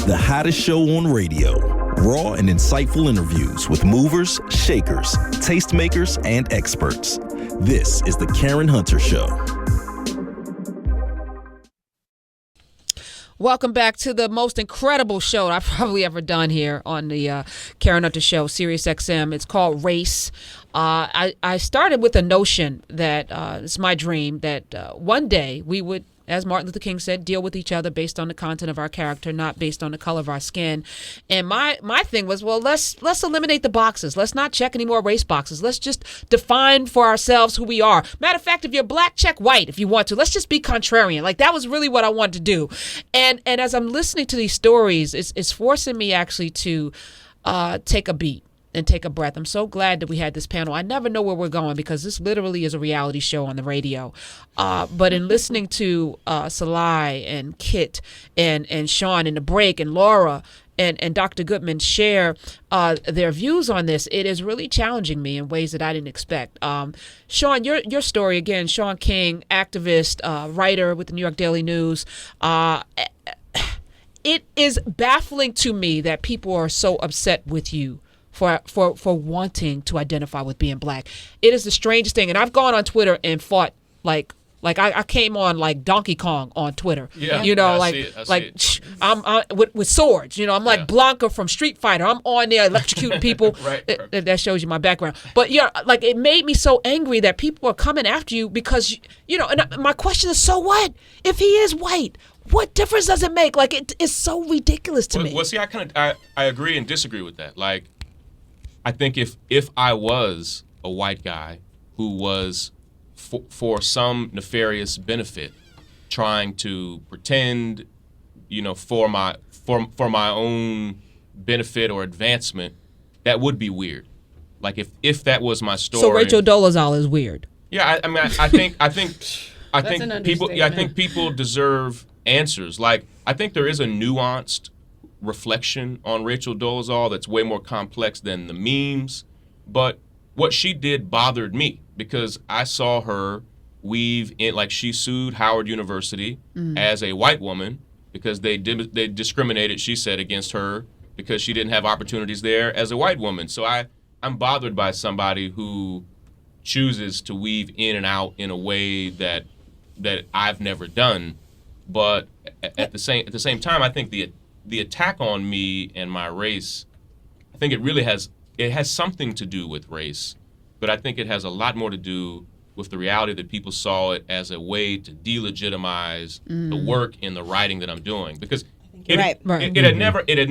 The hottest show on radio. Raw and insightful interviews with movers, shakers, tastemakers, and experts. This is The Karen Hunter Show. Welcome back to the most incredible show I've probably ever done here on the Karen Hunter Show, Sirius XM. It's called Race. I started with a notion that it's my dream that one day we would, as Martin Luther King said, deal with each other based on the content of our character, not based on the color of our skin. And my thing was, well, let's eliminate the boxes. Let's not check any more race boxes. Let's just define for ourselves who we are. Matter of fact, if you're black, check white if you want to. Let's just be contrarian. Like, that was really what I wanted to do. And as I'm listening to these stories, it's forcing me actually to take a beat and take a breath. I'm so glad that we had this panel. I never know where we're going because this literally is a reality show on the radio. But in listening to Salai and Kit and Sean in the break and Laura and Dr. Goodman share their views on this, it is really challenging me in ways that I didn't expect. Sean, your story again, Sean King, activist, writer with the New York Daily News. It is baffling to me that people are so upset with you for wanting to identify with being black. It is the strangest thing. And I've gone on Twitter and fought like I came on like Donkey Kong on Twitter. Yeah, you know, I'm with swords. You know, I'm like Blanca from Street Fighter. I'm on there electrocuting people. Right. That shows you my background. But yeah, like it made me so angry that people are coming after you because you know. And my question is, so what if he is white? What difference does it make? Like it's so ridiculous to me. Well, see, I agree and disagree with that. Like, I think if I was a white guy who was for some nefarious benefit trying to pretend, you know, for my own benefit or advancement, that would be weird. Like if that was my story. So Rachel Dolezal is weird. Yeah, I mean, I think people deserve answers. Like, I think there is a nuanced reflection on Rachel Dolezal that's way more complex than the memes, but what she did bothered me because I saw her weave in, like, she sued Howard University as a white woman because they discriminated, she said, against her because she didn't have opportunities there as a white woman. So I'm bothered by somebody who chooses to weave in and out in a way that I've never done. But at the same time, I think the attack on me and my race, I think it has something to do with race, but I think it has a lot more to do with the reality that people saw it as a way to delegitimize the work and the writing that I'm doing. Because it had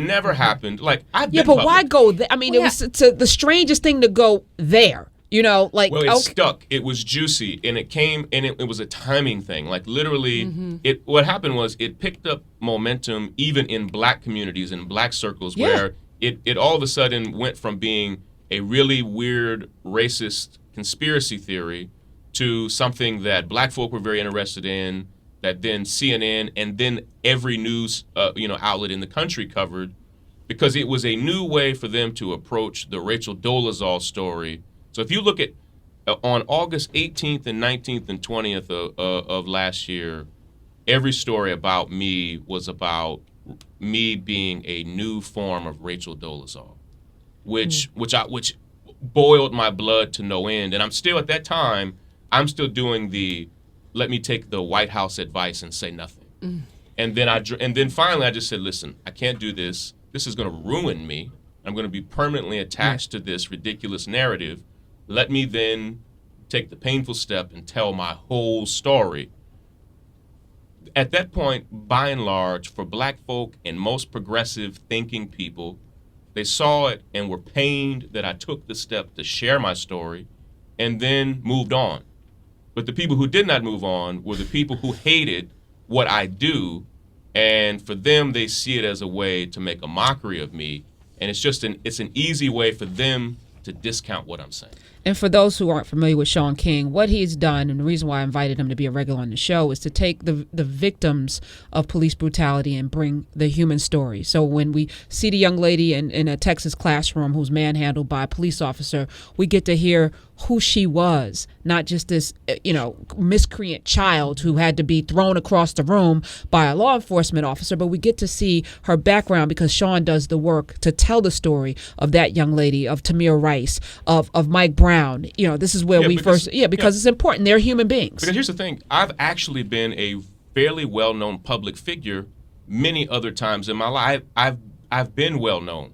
never happened. Like, I've been but why go there? I mean, it was the strangest thing to go there. You know, like, well, it stuck. It was juicy, and it came, and it was a timing thing. Like, literally, what happened was it picked up momentum even in black communities and black circles, where it all of a sudden went from being a really weird racist conspiracy theory to something that black folk were very interested in, that then CNN and then every news outlet in the country covered, because it was a new way for them to approach the Rachel Dolezal story. So if you look at on August 18th and 19th and 20th of last year, every story about me was about me being a new form of Rachel Dolezal, which boiled my blood to no end. And I'm still, at that time, I'm still doing the let me take the White House advice and say nothing. And then finally I just said, listen, I can't do this. This is going to ruin me. I'm going to be permanently attached to this ridiculous narrative. Let me then take the painful step and tell my whole story. At that point, by and large, for black folk and most progressive thinking people, they saw it and were pained that I took the step to share my story and then moved on. But the people who did not move on were the people who hated what I do, and for them, they see it as a way to make a mockery of me, and it's an easy way for them to discount what I'm saying. And for those who aren't familiar with Shaun King, what he's done, and the reason why I invited him to be a regular on the show, is to take the victims of police brutality and bring the human story. So when we see the young lady in a Texas classroom who's manhandled by a police officer, we get to hear who she was, not just this, miscreant child who had to be thrown across the room by a law enforcement officer, but we get to see her background because Shaun does the work to tell the story of that young lady, of Tamir Rice, of Mike Brown. This is where because it's important. They're human beings. Because here's the thing, I've actually been a fairly well-known public figure many other times in my life. I've been well-known.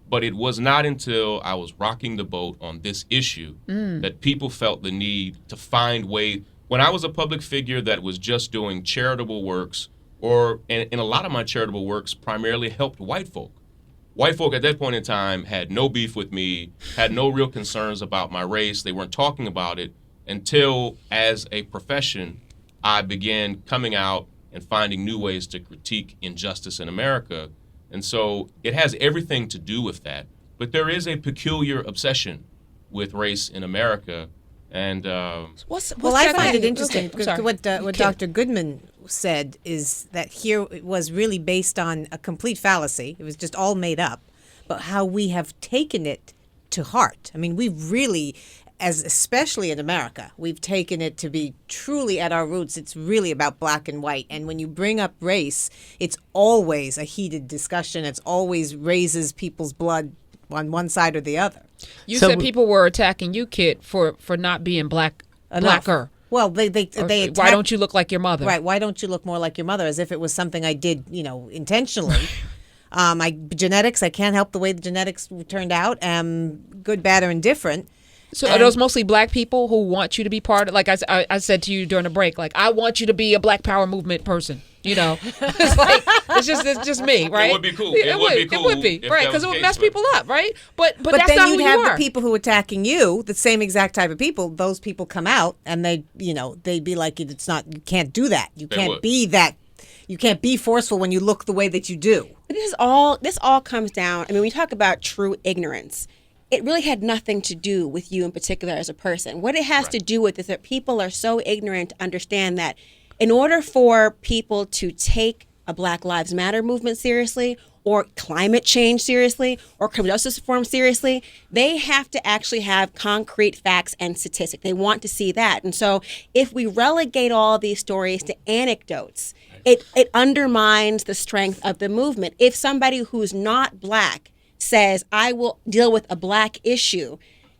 But it was not until I was rocking the boat on this issue that people felt the need to find ways. When I was a public figure that was just doing charitable works, and a lot of my charitable works primarily helped white folk. White folk at that point in time had no beef with me, had no real concerns about my race. They weren't talking about it until, as a profession, I began coming out and finding new ways to critique injustice in America. And so it has everything to do with that. But there is a peculiar obsession with race in America. And I find it interesting. What Dr. Goodman said is that here it was really based on a complete fallacy. It was just all made up. But how we have taken it to heart. I mean, we've really, especially in America, we've taken it to be truly at our roots. It's really about black and white. And when you bring up race, it's always a heated discussion. It's always raises people's blood on one side or the other. You said people were attacking you, Kit, for not being blacker. Well, they attack, why don't you look like your mother? Right. Why don't you look more like your mother? As if it was something I did, intentionally. Genetics, I can't help the way the genetics turned out. Good, bad, or indifferent. So are those mostly black people who want you to be part of, like I said to you during the break, like, I want you to be a Black Power movement person, It's like, it's just me, right? It would be cool. It would be, right? Because it would mess people up, right? But that's then not you'd who have you are. the people who are attacking you, the same exact type of people. Those people come out and they'd be like, it's not, you can't do that. You can't be that. You can't be forceful when you look the way that you do. This all comes down. I mean, when we talk about true ignorance, it really had nothing to do with you in particular as a person. What it has to do with is that people are so ignorant to understand that in order for people to take a Black Lives Matter movement seriously, or climate change seriously, or criminal justice reform seriously, they have to actually have concrete facts and statistics. They want to see that. And so if we relegate all these stories to anecdotes, it undermines the strength of the movement. If somebody who's not Black says, I will deal with a Black issue,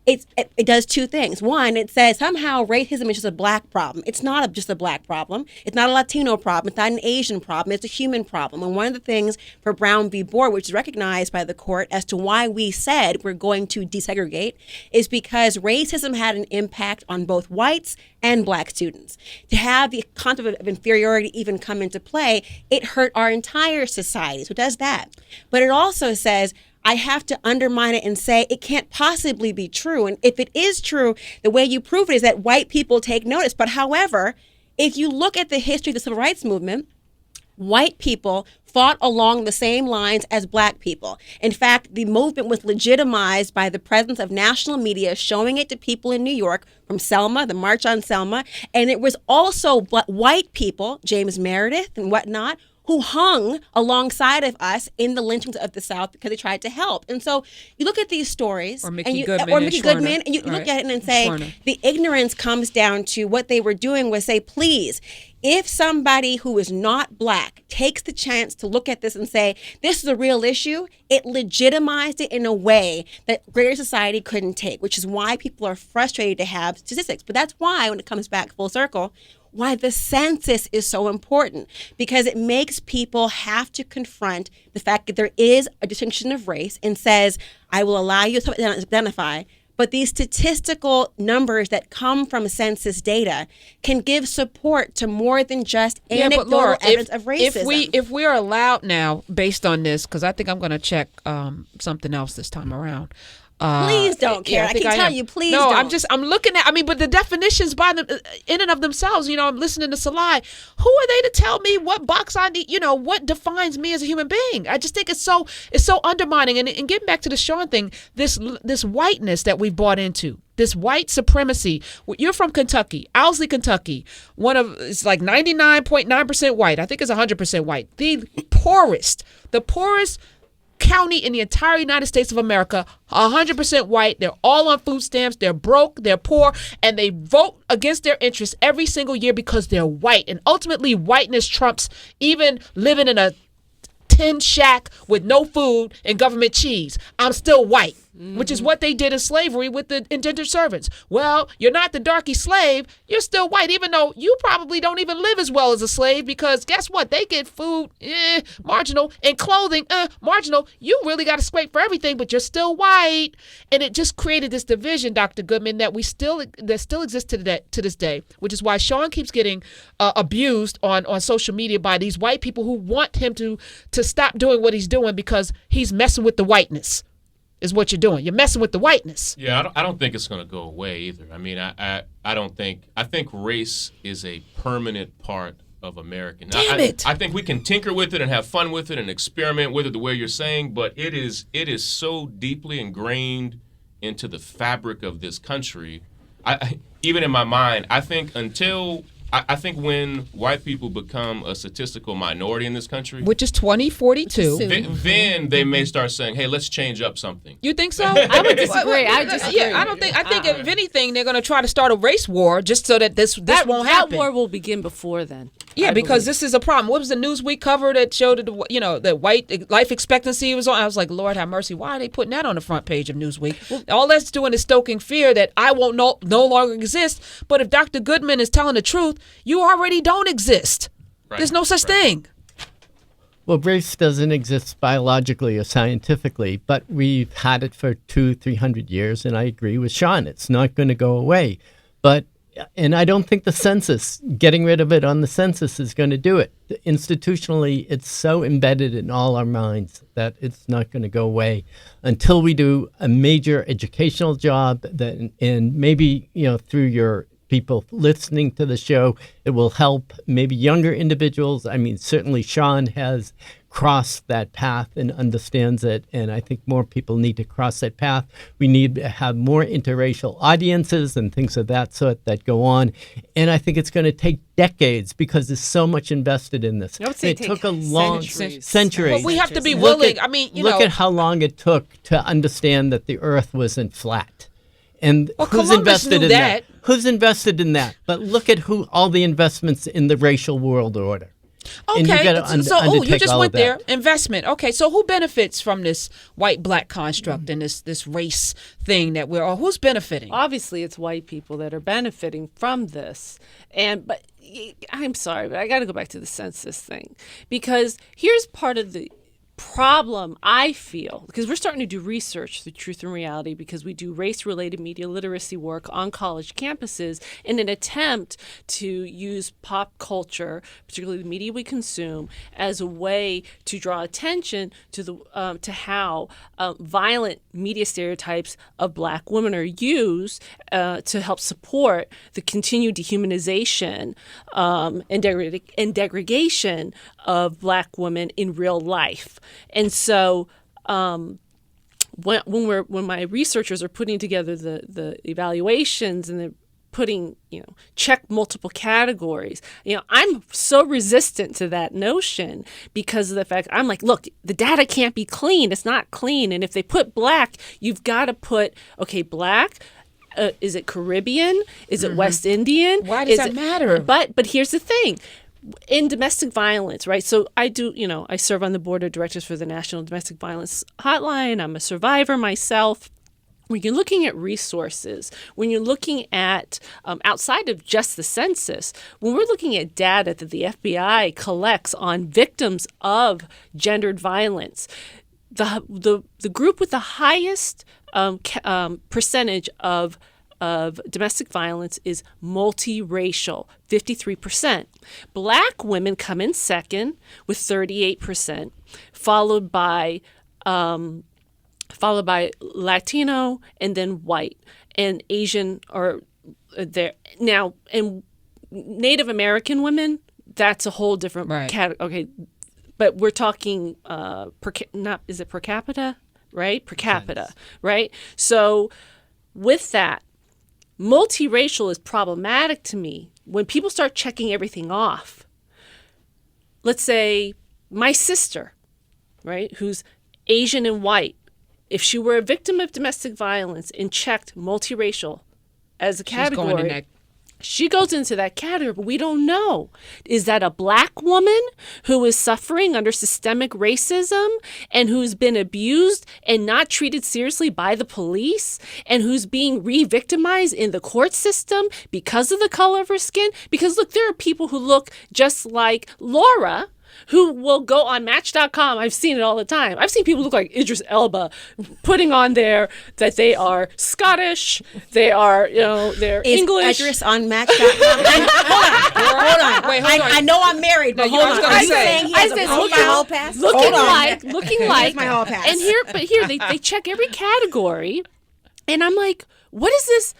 it does two things. One, it says somehow racism is just a Black problem. It's not just a Black problem. It's not a Latino problem. It's not an Asian problem. It's a human problem. And one of the things for Brown v. Board, which is recognized by the court as to why we said we're going to desegregate, is because racism had an impact on both whites and Black students. To have the concept of inferiority even come into play, it hurt our entire society. So it does that. But it also says, I have to undermine it and say it can't possibly be true. And if it is true, the way you prove it is that white people take notice. But however, if you look at the history of the civil rights movement, white people fought along the same lines as Black people. In fact, the movement was legitimized by the presence of national media showing it to people in New York from Selma, the March on Selma. And it was also white people, James Meredith and whatnot, who hung alongside of us in the lynchings of the South because they tried to help. And so you look at these stories, or Mickey Goodman, and you look at it and say, the ignorance comes down to what they were doing was say, please, if somebody who is not Black takes the chance to look at this and say, this is a real issue, it legitimized it in a way that greater society couldn't take, which is why people are frustrated to have statistics. But that's why, when it comes back full circle, why the census is so important, because it makes people have to confront the fact that there is a distinction of race and says, I will allow you to identify, but these statistical numbers that come from census data can give support to more than just anecdotal evidence of racism. If we are allowed now, based on this, because I think I'm going to check something else this time around, Please don't, Karen. I can tell you, please don't. No, I'm looking at, but the definitions by them, in and of themselves, I'm listening to Salai. Who are they to tell me what box I need, what defines me as a human being? I just think it's so undermining. And getting back to the Sean thing, this whiteness that we've bought into, this white supremacy. You're from Kentucky, Owsley, Kentucky. It's like 99.9% white. I think it's 100% white. The poorest county in the entire United States of America, 100% white. They're all on food stamps. They're broke. They're poor. And they vote against their interests every single year because they're white. And ultimately, whiteness trumps even living in a tin shack with no food and government cheese. I'm still white, which is what they did in slavery with the indentured servants. Well, you're not the darky slave. You're still white, even though you probably don't even live as well as a slave, because guess what? They get food, marginal, and clothing, marginal. You really got to scrape for everything, but you're still white. And it just created this division, Dr. Goodman, that still exists to this day, which is why Sean keeps getting abused on social media by these white people who want him to stop doing what he's doing because he's messing with the whiteness. Is what you're doing. You're messing with the whiteness. Yeah, I don't think it's going to go away either. I don't think. I think race is a permanent part of American. Damn it! I think we can tinker with it and have fun with it and experiment with it the way you're saying, but it is so deeply ingrained into the fabric of this country. Even in my mind, I think when white people become a statistical minority in this country, which is 2042, then they may start saying, "Hey, let's change up something." You think so? I would disagree. I don't think. I think if anything, they're going to try to start a race war just so that this won't happen. That war will begin before then. Yeah, because this is a problem. What was the Newsweek cover that showed that white life expectancy was on? I was like, Lord have mercy. Why are they putting that on the front page of Newsweek? All that's doing is stoking fear that I won't no longer exist. But if Dr. Goodman is telling the truth, you already don't exist. Right. There's no such thing. Well, race doesn't exist biologically or scientifically, but we've had it for 200-300 years, and I agree with Sean. It's not going to go away. And I don't think the census, getting rid of it on the census is going to do it. Institutionally, it's so embedded in all our minds that it's not going to go away until we do a major educational job and maybe, through your people listening to the show, it will help maybe younger individuals. Certainly Sean has crossed that path and understands it, and I think more people need to cross that path. We need to have more interracial audiences and things of that sort that go on, and I think it's going to take decades because there's so much invested in this. I would say it took a long centuries. But we have to be willing. Look at how long it took to understand that the Earth wasn't flat. And who's invested in that? Who's invested in that? But look at all the investments in the racial world order. Okay, you just went there. Investment. Okay, so who benefits from this white-black construct and this race thing that who's benefiting? Obviously, it's white people that are benefiting from this. But I'm sorry, but I got to go back to the census thing, because here's part of the problem I feel, because we're starting to do research through Truth and Reality, because we do race-related media literacy work on college campuses in an attempt to use pop culture, particularly the media we consume, as a way to draw attention to how violent media stereotypes of Black women are used to help support the continued dehumanization and degradation of Black women in real life. And so when my researchers are putting together the evaluations and they're putting, check multiple categories, I'm so resistant to that notion because of the fact I'm like, look, the data can't be clean. It's not clean. And if they put Black, you've got to put, okay, Black, is it Caribbean? Is it West Indian? Why does that matter? But here's the thing. In domestic violence, right? So I serve on the board of directors for the National Domestic Violence Hotline. I'm a survivor myself. When you're looking at resources, when you're looking at outside of just the census, when we're looking at data that the FBI collects on victims of gendered violence, the group with the highest percentage of domestic violence is multiracial, 53%. Black women come in second with 38%, followed by followed by Latino, and then white. And Asian are there. Now, and Native American women, that's a whole different category. Okay, but we're talking, is it per capita? Right? Per capita, right? So with that, multiracial is problematic to me. When people start checking everything off, let's say my sister, right, who's Asian and white, if she were a victim of domestic violence and checked multiracial as a category, she goes into that category, but we don't know. Is that a black woman who is suffering under systemic racism and who's been abused and not treated seriously by the police and who's being re-victimized in the court system because of the color of her skin? Because, look, there are people who look just like Laura who will go on Match.com. I've seen it all the time. I've seen people look like Idris Elba putting on there that they are Scottish, they are, they're English. Idris on Match.com? Hold on. Wait, hold on. I know I'm married, but hold on. Are you saying he has a hall pass? Looking like my hall pass. And here they check every category, and I'm like, what is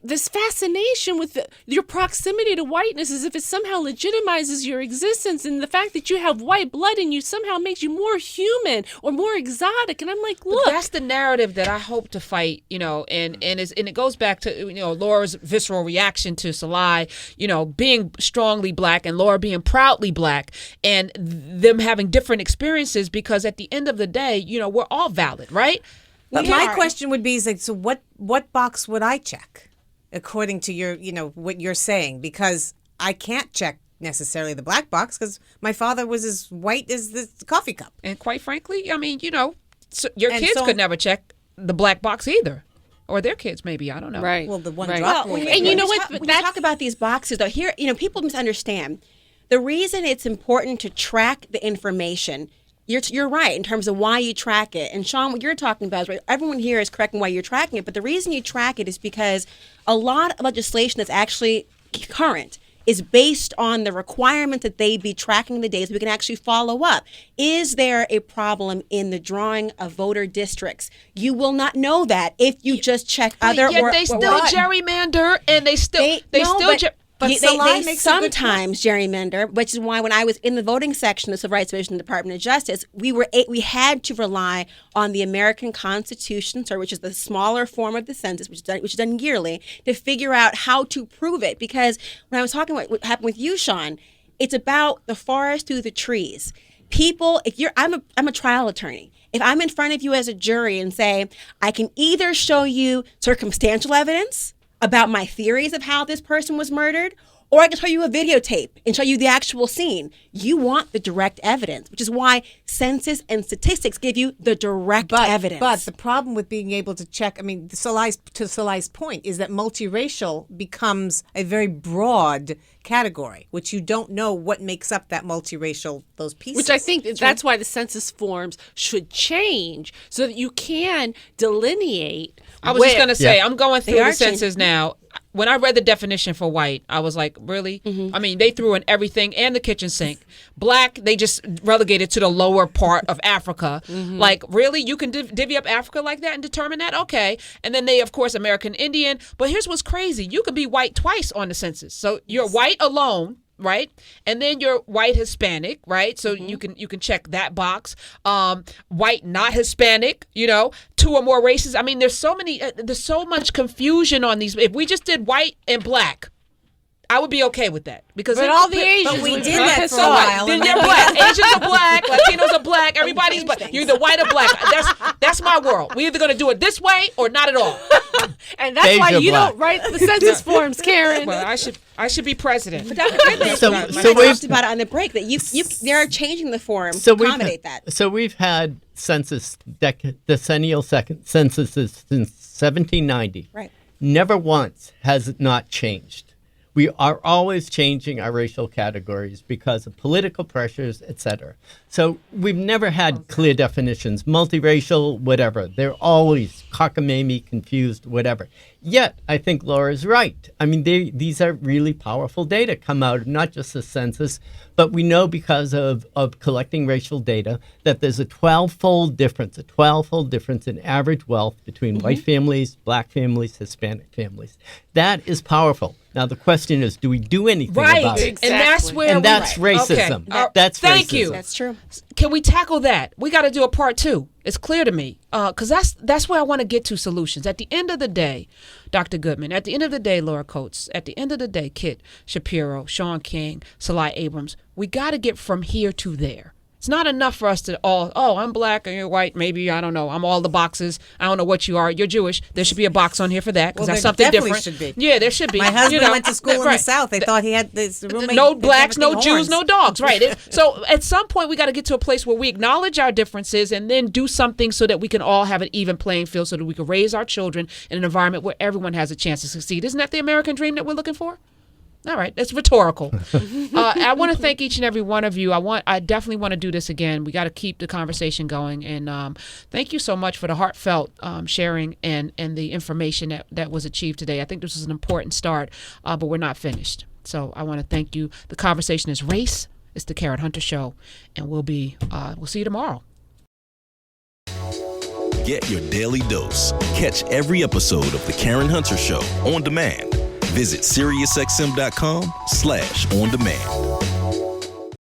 this fascination with your proximity to whiteness, as if it somehow legitimizes your existence, and the fact that you have white blood in you somehow makes you more human or more exotic. And I'm like, look, but that's the narrative that I hope to fight, and it goes back to Laura's visceral reaction to Salai, being strongly black and Laura being proudly black, and them having different experiences, because at the end of the day, we're all valid, right? But my question would be, so what box would I check? According to your, what you're saying, because I can't check necessarily the black box because my father was as white as the coffee cup. And quite frankly, your kids could never check the black box either. Or their kids, maybe. I don't know. Right. Well, the one right. drop. Well, and you know what? When you talk about these boxes, though, here, people misunderstand. The reason it's important to track the information, you're right in terms of why you track it. And Sean, what you're talking about is right. Everyone here is correct in why you're tracking it. But the reason you track it is because a lot of legislation that's actually current is based on the requirement that they be tracking the data so we can actually follow up. Is there a problem in the drawing of voter districts? You will not know that if you just check other. Yet they still gerrymander, and they still. But they sometimes gerrymander, which is why when I was in the voting section of the Civil Rights Division of the Department of Justice, we had to rely on the American Constitution, which is the smaller form of the census, which is done yearly, to figure out how to prove it. Because when I was talking about what happened with you, Sean, it's about the forest through the trees. People, I'm a trial attorney. If I'm in front of you as a jury and say, I can either show you circumstantial evidence about my theories of how this person was murdered, or I can show you a videotape and show you the actual scene. You want the direct evidence, which is why census and statistics give you the direct evidence. But the problem with being able to check, to Salai's point, is that multiracial becomes a very broad category, which you don't know what makes up that multiracial, those pieces. Which I think that's why the census forms should change so that you can delineate. I was just going to say, I'm going through the census now. When I read the definition for white, I was like, really? Mm-hmm. They threw in everything and the kitchen sink. Black, they just relegated to the lower part of Africa. Mm-hmm. Like, really? You can divvy up Africa like that and determine that? Okay. And then they, of course, American Indian. But here's what's crazy. You could be white twice on the census. So you're white alone, right? And then you're white Hispanic, right? So you can check that box. White not Hispanic, 2 or more races. There's so much confusion on these. If we just did white and black, I would be okay with that because all the Asians. But we did that for a while. Then they're black. Asians are black. Latinos are black. Everybody's black. You're either white or black. That's my world. We're either gonna do it this way or not at all. And that's why you don't write the census forms, Karen. Well, I should be president. But Dr. Goodman, we talked about it on the break that they're changing the form to accommodate that. So we've had decennial censuses since 1790. Right. Never once has it not changed. We are always changing our racial categories because of political pressures, etc. So we've never had clear definitions, multiracial, whatever. They're always cockamamie, confused, whatever. Yet, I think Laura's right. These are really powerful data come out of not just the census, But we know because of collecting racial data that there's a 12-fold difference in average wealth between white families, black families, Hispanic families. That is powerful. Now, the question is, do we do anything about it? And that's where that's racism. Okay. That's Thank racism. you. That's true. Can we tackle that? We got to do a part 2. It's clear to me because that's where I want to get to solutions. At the end of the day, Dr. Goodman, at the end of the day, Laura Coates, at the end of the day, Kit Shapiro, Sean King, Salai Abrams, we got to get from here to there. It's not enough for us to I'm black and you're white. Maybe, I don't know. I'm all the boxes. I don't know what you are. You're Jewish. There should be a box on here for that because that's something different. Should be. Yeah, there should be. My husband went to school in the South. They thought he had this roommate. No blacks, no horns. Jews, no dogs. Right. So at some point, we got to get to a place where we acknowledge our differences and then do something so that we can all have an even playing field so that we can raise our children in an environment where everyone has a chance to succeed. Isn't that the American dream that we're looking for? All right, that's rhetorical. I want to thank each and every one of you. I definitely want to do this again. We got to keep the conversation going, and thank you so much for the heartfelt sharing and the information that was achieved today. I think this is an important start, but we're not finished. So I want to thank you. The conversation is race. It's the Karen Hunter Show, and we'll see you tomorrow. Get your daily dose. Catch every episode of the Karen Hunter Show on demand. Visit SiriusXM.com/on demand.